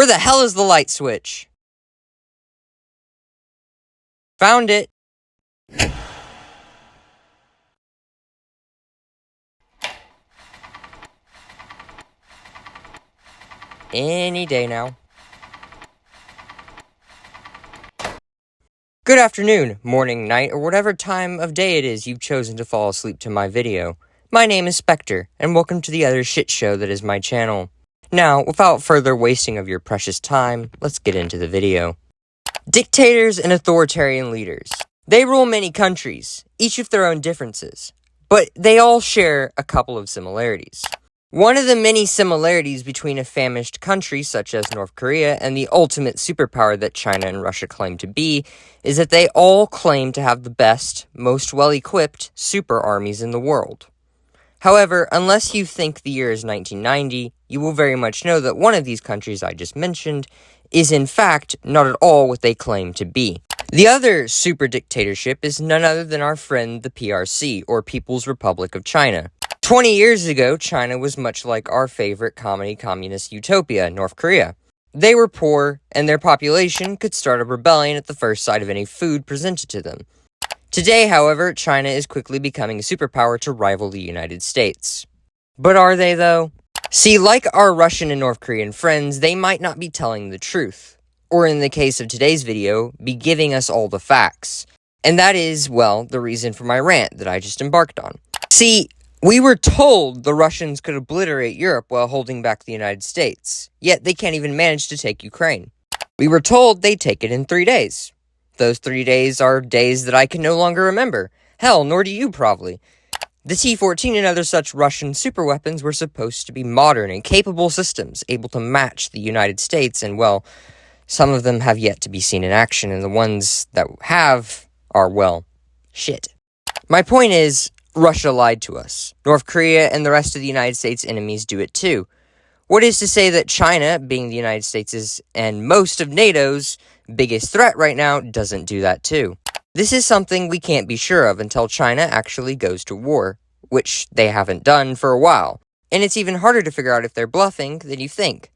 Where the hell is the light switch? Found it. Any day now. Good afternoon, morning, night, or whatever time of day it is you've chosen to fall asleep to my video. My name is Spectre, and welcome to the other shit show that is my channel. Now, without further wasting of your precious time, let's get into the video. Dictators and authoritarian leaders. They rule many countries, each with their own differences, but they all share a couple of similarities. One of the many similarities between a famished country such as North Korea and the ultimate superpower that China and Russia claim to be is that they all claim to have the best, most well-equipped super armies in the world. However, unless you think the year is 1990, you will very much know that one of these countries I just mentioned is in fact not at all what they claim to be. The other super dictatorship is none other than our friend the PRC, or People's Republic of China. 20 years ago, China was much like our favorite communist utopia, North Korea. They were poor, and their population could start a rebellion at the first sight of any food presented to them. Today, however, China is quickly becoming a superpower to rival the United States. But are they, though? See, like our Russian and North Korean friends, they might not be telling the truth. Or in the case of today's video, be giving us all the facts. And that is, well, the reason for my rant that I just embarked on. See, we were told the Russians could obliterate Europe while holding back the United States, yet they can't even manage to take Ukraine. We were told they'd take it in 3 days. Those 3 days are days that I can no longer remember. Hell, nor do you probably. The T-14 and other such Russian superweapons were supposed to be modern and capable systems, able to match the United States, and well, some of them have yet to be seen in action, and the ones that have are, well, shit. My point is, Russia lied to us. North Korea and the rest of the United States' enemies do it too. What is to say that China, being the United States' and most of NATO's biggest threat right now, doesn't do that too? This is something we can't be sure of until China actually goes to war, which they haven't done for a while. And it's even harder to figure out if they're bluffing than you think.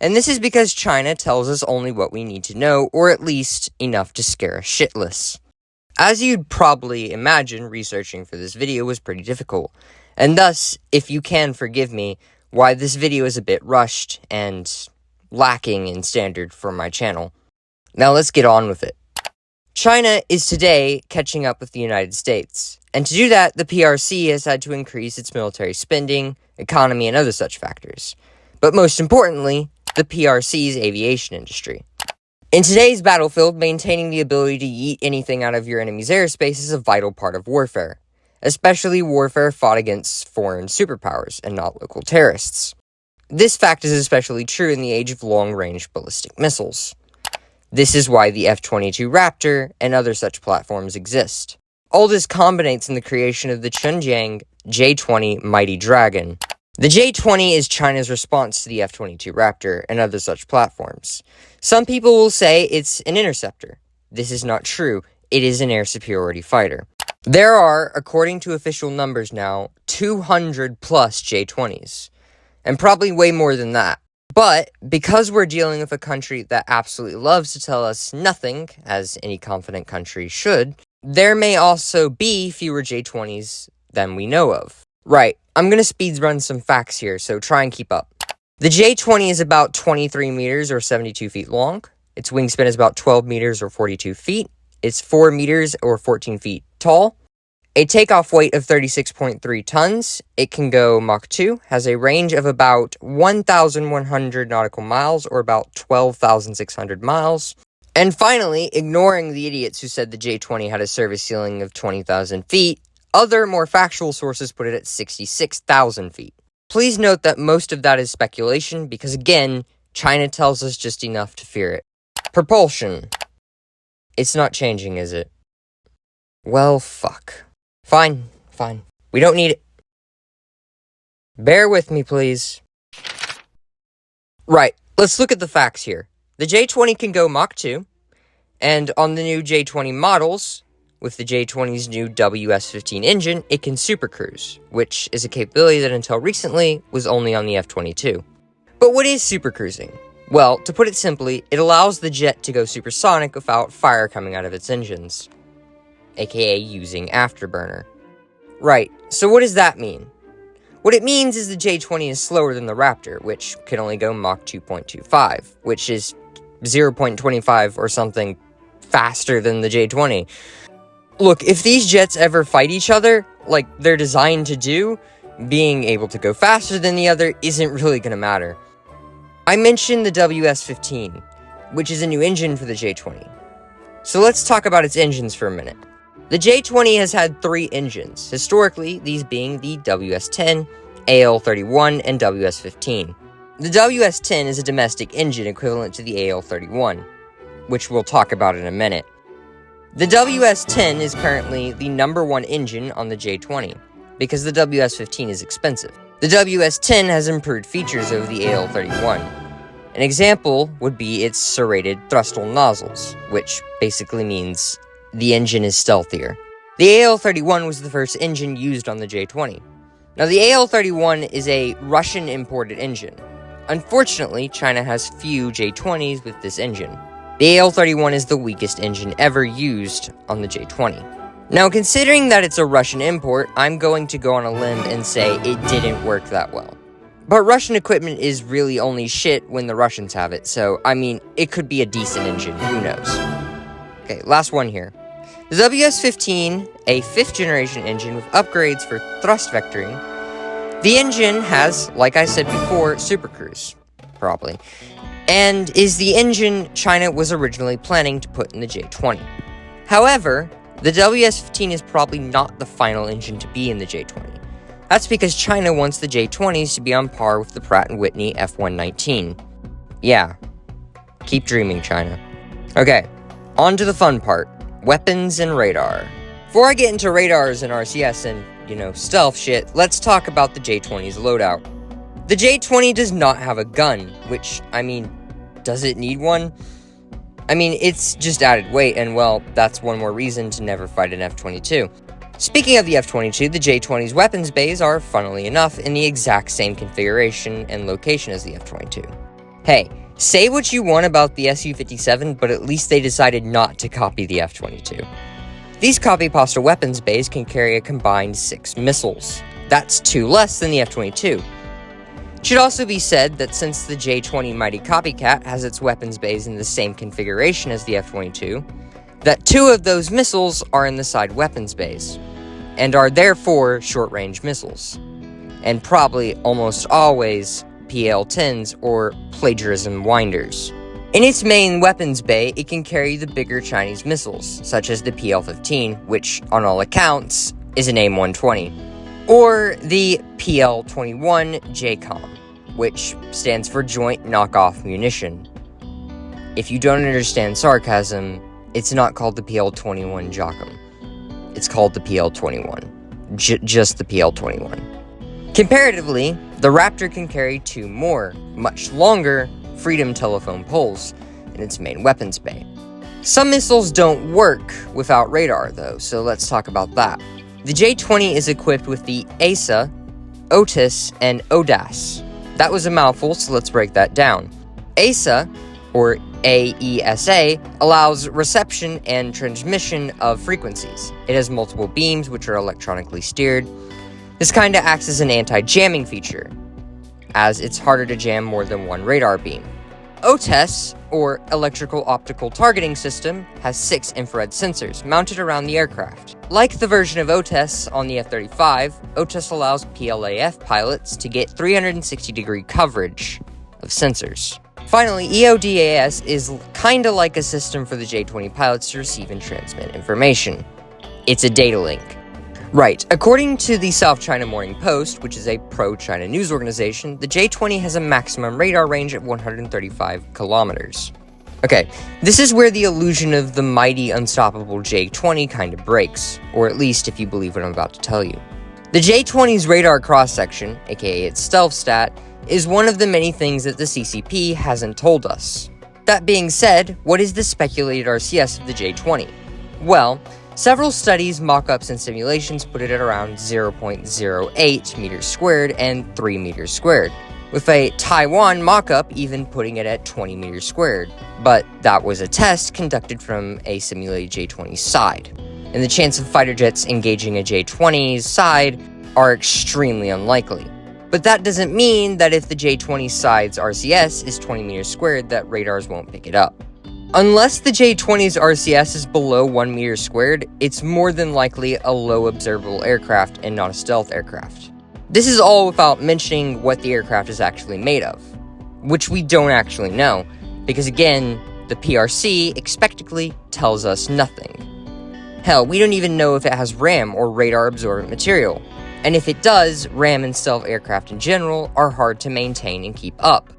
And this is because China tells us only what we need to know, or at least enough to scare us shitless. As you'd probably imagine, researching for this video was pretty difficult, and thus, if you can forgive me, why this video is a bit rushed and lacking in standard for my channel. Now let's get on with it. China is today catching up with the United States, and to do that, the PRC has had to increase its military spending, economy, and other such factors. But most importantly, the PRC's aviation industry. In today's battlefield, maintaining the ability to yeet anything out of your enemy's airspace is a vital part of warfare, especially warfare fought against foreign superpowers and not local terrorists. This fact is especially true in the age of long-range ballistic missiles. This is why the F-22 Raptor and other such platforms exist. All this culminates in the creation of the Chunjiang J-20 Mighty Dragon. The J-20 is China's response to the F-22 Raptor and other such platforms. Some people will say it's an interceptor. This is not true. It is an air superiority fighter. There are, according to official numbers now, 200 plus J-20s. And probably way more than that. But, because we're dealing with a country that absolutely loves to tell us nothing, as any confident country should, there may also be fewer J-20s than we know of. Right, I'm gonna speed run some facts here, so try and keep up. The J-20 is about 23 meters or 72 feet long. Its wingspan is about 12 meters or 42 feet. It's 4 meters or 14 feet tall. A takeoff weight of 36.3 tons. It can go Mach 2, has a range of about 1,100 nautical miles or about 12,600 miles. And finally, ignoring the idiots who said the J-20 had a service ceiling of 20,000 feet, other, more factual sources put it at 66,000 feet. Please note that most of that is speculation because, again, China tells us just enough to fear it. Propulsion. It's not changing, is it? Well, fuck. Fine. We don't need it. Bear with me, please. Right, let's look at the facts here. The J-20 can go Mach 2, and on the new J-20 models, with the J-20's new WS-15 engine, it can supercruise, which is a capability that until recently was only on the F-22. But what is supercruising? Well, to put it simply, it allows the jet to go supersonic without fire coming out of its engines, aka using afterburner. Right, so what does that mean? What it means is the J-20 is slower than the Raptor, which can only go Mach 2.25, which is 0.25 or something faster than the J-20. Look, if these jets ever fight each other, like they're designed to do, being able to go faster than the other isn't really going to matter. I mentioned the WS-15, which is a new engine for the J-20. So let's talk about its engines for a minute. The J-20 has had 3 engines, historically these being the WS-10, AL-31, and WS-15. The WS-10 is a domestic engine equivalent to the AL-31, which we'll talk about in a minute. The WS-10 is currently the #1 engine on the J-20, because the WS-15 is expensive. The WS-10 has improved features over the AL-31. An example would be its serrated thrustal nozzles, which basically means the engine is stealthier. The AL-31 was the first engine used on the J-20. Now, the AL-31 is a Russian-imported engine. Unfortunately, China has few J-20s with this engine. The AL-31 is the weakest engine ever used on the J-20. Now, considering that it's a Russian import, I'm going to go on a limb and say it didn't work that well. But Russian equipment is really only shit when the Russians have it, so, I mean, it could be a decent engine, who knows. Okay, last one here. The WS-15, a 5th generation engine with upgrades for thrust vectoring. The engine has, like I said before, Super Cruise, probably, and is the engine China was originally planning to put in the J-20. However, the WS-15 is probably not the final engine to be in the J-20. That's because China wants the J-20s to be on par with the Pratt & Whitney F119. Yeah, keep dreaming, China. Okay, on to the fun part. Weapons and radar. Before I get into radars and RCS and, stealth shit, let's talk about the J-20's loadout. The J-20 does not have a gun, which, does it need one? It's just added weight, and well, that's one more reason to never fight an F-22. Speaking of the F-22, the J-20's weapons bays are, funnily enough, in the exact same configuration and location as the F-22. Hey, say what you want about the Su-57, but at least they decided not to copy the F-22. These copy-pasta weapons bays can carry a combined 6 missiles. That's 2 less than the F-22. It should also be said that since the J-20 Mighty Copycat has its weapons bays in the same configuration as the F-22, that 2 of those missiles are in the side weapons bays, and are therefore short-range missiles, and probably almost always PL-10s or plagiarism winders. In its main weapons bay, it can carry the bigger Chinese missiles, such as the PL-15, which, on all accounts, is an AIM-120, or the PL-21 JCOM, which stands for Joint Knockoff Munition. If you don't understand sarcasm, it's not called the PL-21 JOCM. It's called the PL-21. Just the PL-21. Comparatively, the Raptor can carry 2 more, much longer, Freedom telephone poles in its main weapons bay. Some missiles don't work without radar, though, so let's talk about that. The J-20 is equipped with the AESA, OTIS, and ODAS. That was a mouthful, so let's break that down. AESA, or AESA, allows reception and transmission of frequencies. It has multiple beams, which are electronically steered. This kinda acts as an anti-jamming feature, as it's harder to jam more than one radar beam. OTES, or Electrical Optical Targeting System, has 6 infrared sensors mounted around the aircraft. Like the version of OTES on the F-35, OTES allows PLAF pilots to get 360-degree coverage of sensors. Finally, EODAS is kinda like a system for the J-20 pilots to receive and transmit information. It's a data link. Right, according to the South China Morning Post, which is a pro-China news organization, the J-20 has a maximum radar range of 135 kilometers. Okay, this is where the illusion of the mighty, unstoppable J-20 kind of breaks, or at least if you believe what I'm about to tell you. The J-20's radar cross-section, aka its stealth stat, is one of the many things that the CCP hasn't told us. That being said, what is the speculated RCS of the J-20? Well, several studies, mock-ups, and simulations put it at around 0.08 meters squared and 3 meters squared. with a Taiwan mock-up even putting it at 20 meters squared, but that was a test conducted from a simulated J-20 side, and the chance of fighter jets engaging a J-20's side are extremely unlikely. But that doesn't mean that if the J-20 side's RCS is 20 meters squared that radars won't pick it up. Unless the J-20's RCS is below 1 meter squared, it's more than likely a low observable aircraft and not a stealth aircraft. This is all without mentioning what the aircraft is actually made of, which we don't actually know, because again, the PRC expectedly tells us nothing. Hell, we don't even know if it has RAM or radar absorbent material, and if it does, RAM and stealth aircraft in general are hard to maintain and keep up.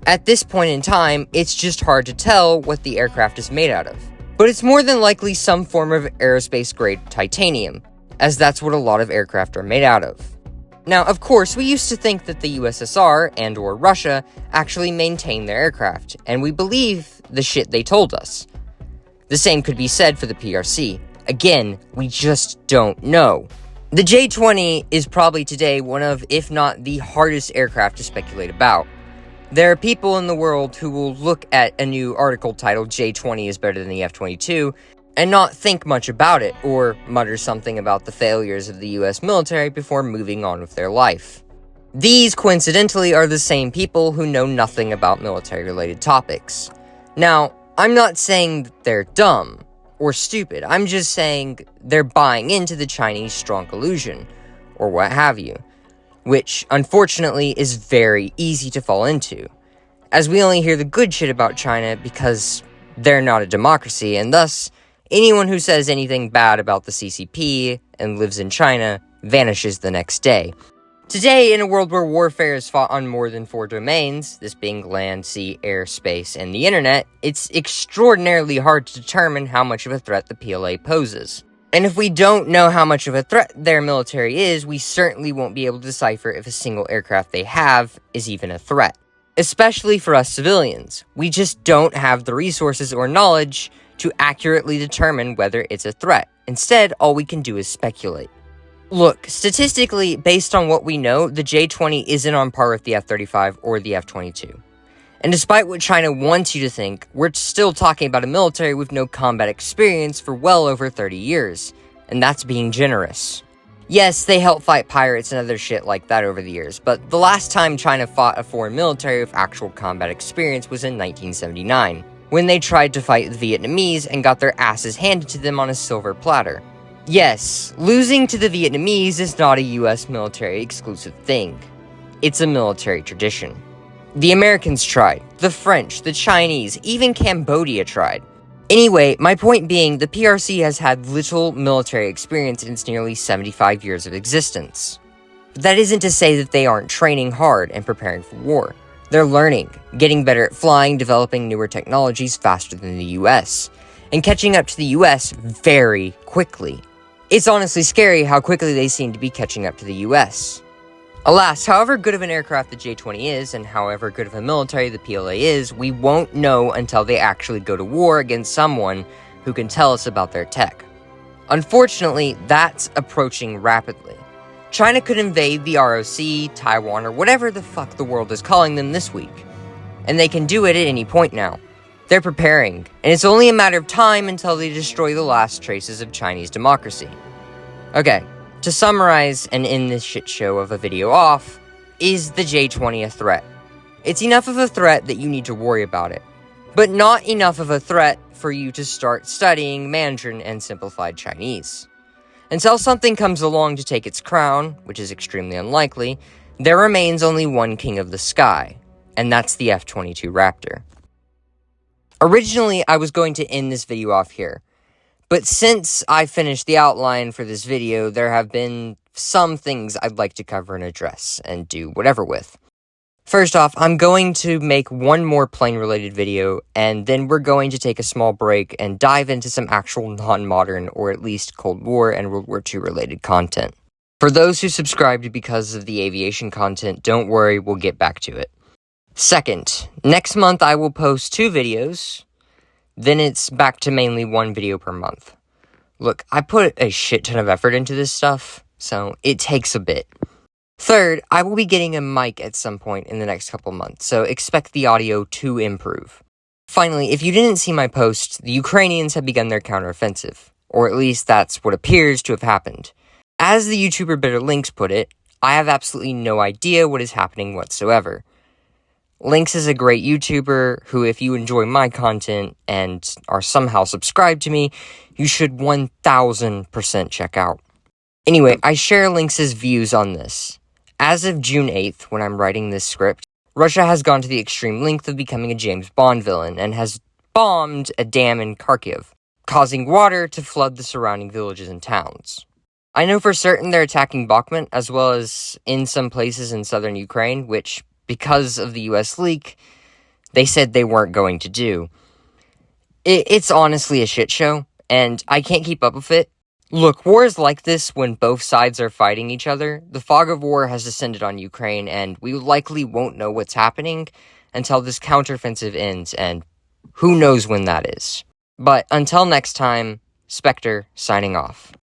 At this point in time, it's just hard to tell what the aircraft is made out of, but it's more than likely some form of aerospace-grade titanium, as that's what a lot of aircraft are made out of. Now, of course, we used to think that the USSR and/or Russia actually maintained their aircraft, and we believe the shit they told us. The same could be said for the PRC. Again, we just don't know. The J-20 is probably today one of, if not the hardest aircraft to speculate about. There are people in the world who will look at a new article titled J-20 is better than the F-22 and not think much about it, or mutter something about the failures of the US military before moving on with their life. These, coincidentally, are the same people who know nothing about military-related topics. Now, I'm not saying that they're dumb or stupid, I'm just saying they're buying into the Chinese strong illusion, or what have you, which, unfortunately, is very easy to fall into, as we only hear the good shit about China because they're not a democracy, and thus, anyone who says anything bad about the CCP and lives in China vanishes the next day. Today, in a world where warfare is fought on more than 4 domains, this being land, sea, air, space, and the internet, it's extraordinarily hard to determine how much of a threat the PLA poses. And if we don't know how much of a threat their military is, we certainly won't be able to decipher if a single aircraft they have is even a threat. Especially for us civilians. We just don't have the resources or knowledge to accurately determine whether it's a threat. Instead, all we can do is speculate. Look, statistically, based on what we know, the J-20 isn't on par with the F-35 or the F-22. And despite what China wants you to think, we're still talking about a military with no combat experience for well over 30 years, and that's being generous. Yes, they helped fight pirates and other shit like that over the years, but the last time China fought a foreign military with actual combat experience was in 1979, when they tried to fight the Vietnamese and got their asses handed to them on a silver platter. Yes, losing to the Vietnamese is not a US military exclusive thing. It's a military tradition. The Americans tried, the French, the Chinese, even Cambodia tried. Anyway, my point being, the PRC has had little military experience in its nearly 75 years of existence. But that isn't to say that they aren't training hard and preparing for war. They're learning, getting better at flying, developing newer technologies faster than the US, and catching up to the US very quickly. It's honestly scary how quickly they seem to be catching up to the US. Alas, however good of an aircraft the J-20 is, and however good of a military the PLA is, we won't know until they actually go to war against someone who can tell us about their tech. Unfortunately, that's approaching rapidly. China could invade the ROC, Taiwan, or whatever the fuck the world is calling them this week. And they can do it at any point now. They're preparing, and it's only a matter of time until they destroy the last traces of Chinese democracy. Okay, to summarize and end this shit show of a video off, is the J-20 a threat? It's enough of a threat that you need to worry about it, but not enough of a threat for you to start studying Mandarin and simplified Chinese. Until something comes along to take its crown, which is extremely unlikely, there remains only one king of the sky, and that's the F-22 Raptor. Originally, I was going to end this video off here, but since I finished the outline for this video, there have been some things I'd like to cover and address, and do whatever with. First off, I'm going to make one more plane-related video, and then we're going to take a small break and dive into some actual non-modern, or at least Cold War and World War II related content. For those who subscribed because of the aviation content, don't worry, we'll get back to it. Second, next month I will post 2 videos, then it's back to mainly 1 video per month. Look, I put a shit ton of effort into this stuff, so it takes a bit. Third, I will be getting a mic at some point in the next couple months, so expect the audio to improve. Finally, if you didn't see my post, the Ukrainians have begun their counteroffensive, or at least that's what appears to have happened. As the YouTuber Bitter Lynx put it, I have absolutely no idea what is happening whatsoever. Lynx is a great YouTuber who, if you enjoy my content and are somehow subscribed to me, you should 1000% check out. Anyway, I share Lynx's views on this. As of June 8th, when I'm writing this script, Russia has gone to the extreme length of becoming a James Bond villain and has bombed a dam in Kharkiv, causing water to flood the surrounding villages and towns. I know for certain they're attacking Bakhmut, as well as in some places in southern Ukraine, which, because of the US leak, they said they weren't going to do. It's honestly a shit show, and I can't keep up with it. Look, war is like this when both sides are fighting each other. The fog of war has descended on Ukraine, and we likely won't know what's happening until this counteroffensive ends, and who knows when that is. But until next time, Spectre signing off.